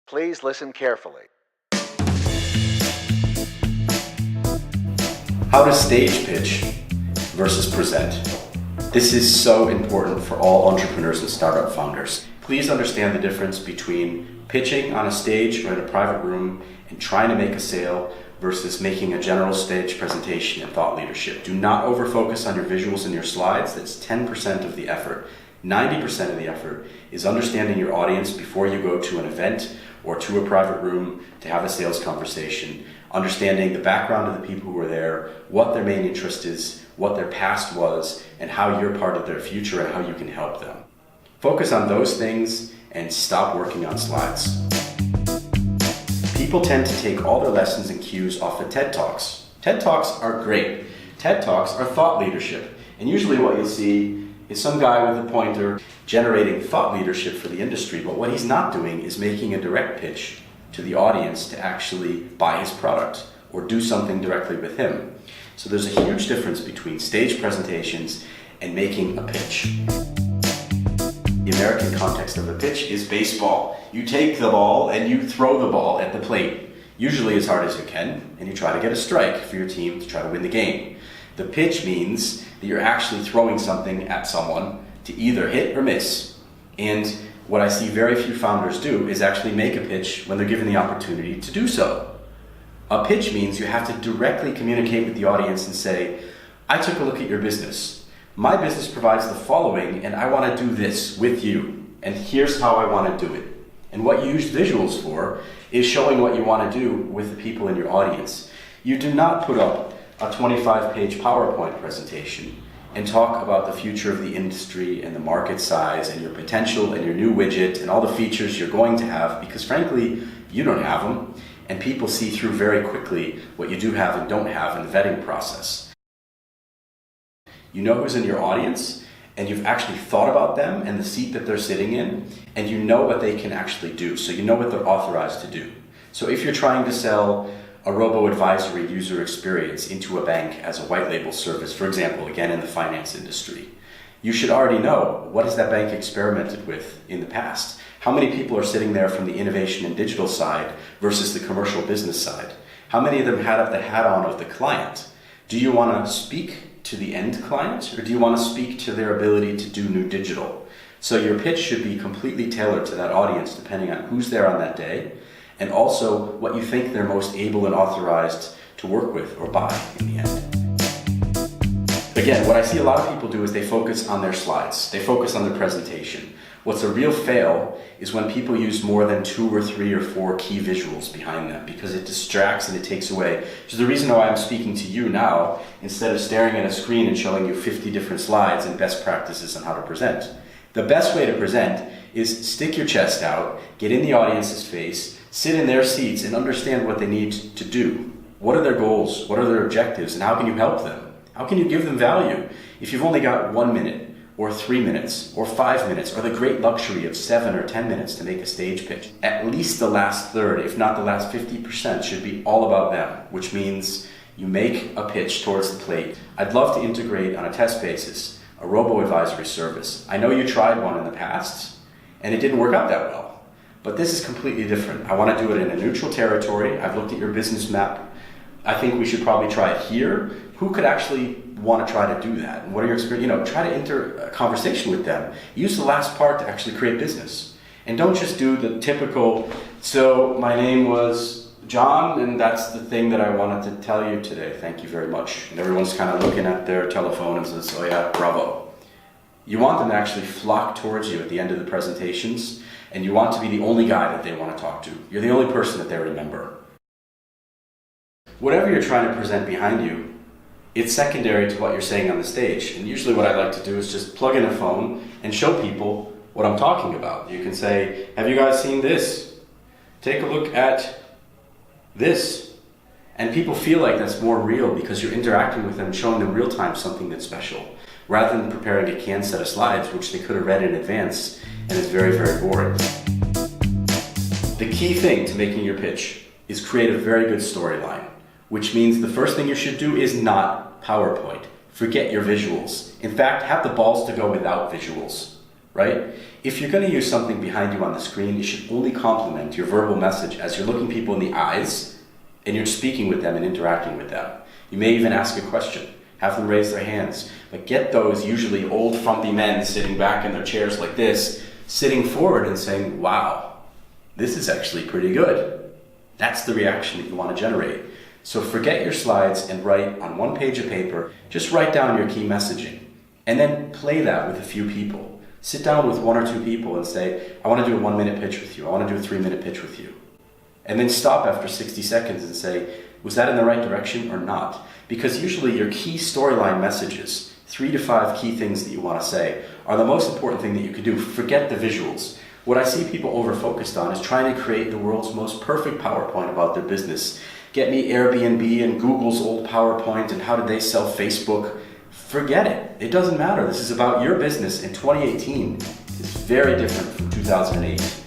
Please listen carefully. How to stage pitch versus present. This is so important for all entrepreneurs and startup founders. Please understand the difference between pitching on a stage or in a private room and trying to make a sale versus making a general stage presentation and thought leadership. Do not over-focus on your visuals and your slides. That's 10% of the effort. 90% of the effort is understanding your audience before you go to an event or to a private room to have a sales conversation. Understanding the background of the people who are there, what their main interest is, what their past was, and how you're part of their future and how you can help them. Focus on those things and stop working on slides. People tend to take all their lessons and cues off of TED Talks. TED Talks are great. TED Talks are thought leadership. And usually what you'll see is some guy with a pointer generating thought leadership for the industry, but what he's not doing is making a direct pitch to the audience to actually buy his product or do something directly with him. So there's a huge difference between stage presentations and making a pitch. The American context of a pitch is baseball. You take the ball and you throw the ball at the plate, usually as hard as you can, and you try to get a strike for your team to try to win the game. The pitch means that you're actually throwing something at someone to either hit or miss. And what I see very few founders do is actually make a pitch when they're given the opportunity to do so. A pitch means you have to directly communicate with the audience and say, I took a look at your business. My business provides the following, and I want to do this with you. And here's how I want to do it. And what you use visuals for is showing what you want to do with the people in your audience. You do not put up a 25-page PowerPoint presentation and talk about the future of the industry and the market size and your potential and your new widget and all the features you're going to have, because frankly, you don't have them, and people see through very quickly what you do have and don't have in the vetting process. You know who's in your audience, and you've actually thought about them and the seat that they're sitting in, and you know what they can actually do, so you know what they're authorized to do. So if you're trying to sell a robo-advisory user experience into a bank as a white label service, for example, again in the finance industry, you should already know, what has that bank experimented with in the past? How many people are sitting there from the innovation and digital side versus the commercial business side? How many of them have the hat on of the client? Do you want to speak to the end client, or do you want to speak to their ability to do new digital? So your pitch should be completely tailored to that audience depending on who's there on that day, and also what you think they're most able and authorized to work with or buy in the end. Again, what I see a lot of people do is they focus on their slides. They focus on their presentation. What's a real fail is when people use more than 2 or 3 or 4 key visuals behind them, because it distracts and it takes away. Which is the reason why I'm speaking to you now instead of staring at a screen and showing you 50 different slides and best practices on how to present. The best way to present is stick your chest out, get in the audience's face, sit in their seats and understand what they need to do. What are their goals? What are their objectives? And how can you help them? How can you give them value? If you've only got 1 minute or 3 minutes or 5 minutes or the great luxury of 7 or 10 minutes to make a stage pitch, at least the last third, if not the last 50%, should be all about them, which means you make a pitch towards the plate. I'd love to integrate on a test basis a robo-advisory service. I know you tried one in the past and it didn't work out that well. But this is completely different. I want to do it in a neutral territory. I've looked at your business map. I think we should probably try it here. Who could actually want to try to do that? And what are your experiences? Try to enter a conversation with them. Use the last part to actually create business. And don't just do the typical, so my name was John, and that's the thing that I wanted to tell you today. Thank you very much. And everyone's kind of looking at their telephone and says, oh yeah, bravo. You want them to actually flock towards you at the end of the presentations, and you want to be the only guy that they want to talk to. You're the only person that they remember. Whatever you're trying to present behind you, it's secondary to what you're saying on the stage. And usually what I like to do is just plug in a phone and show people what I'm talking about. You can say, have you guys seen this? Take a look at this. And people feel like that's more real because you're interacting with them and showing them real time something that's special, rather than preparing a canned set of slides, which they could have read in advance, and it's very, very boring. The key thing to making your pitch is create a very good storyline, which means the first thing you should do is not PowerPoint. Forget your visuals. In fact, have the balls to go without visuals. right? If you're going to use something behind you on the screen, you should only complement your verbal message as you're looking people in the eyes and you're speaking with them and interacting with them. You may even ask a question, have them raise their hands, but get those usually old frumpy men sitting back in their chairs like this, sitting forward and saying, wow, this is actually pretty good. That's the reaction that you want to generate. So forget your slides and write on one page of paper, just write down your key messaging and then play that with a few people. Sit down with one or two people and say, I want to do a 1-minute pitch with you. I want to do a 3-minute pitch with you. And then stop after 60 seconds and say, was that in the right direction or not? Because usually your key storyline messages, 3 to 5 key things that you want to say, are the most important thing that you can do. Forget the visuals. What I see people over-focused on is trying to create the world's most perfect PowerPoint about their business. Get me Airbnb and Google's old PowerPoint and how did they sell Facebook. Forget it. It doesn't matter. This is about your business in 2018. It's very different from 2008.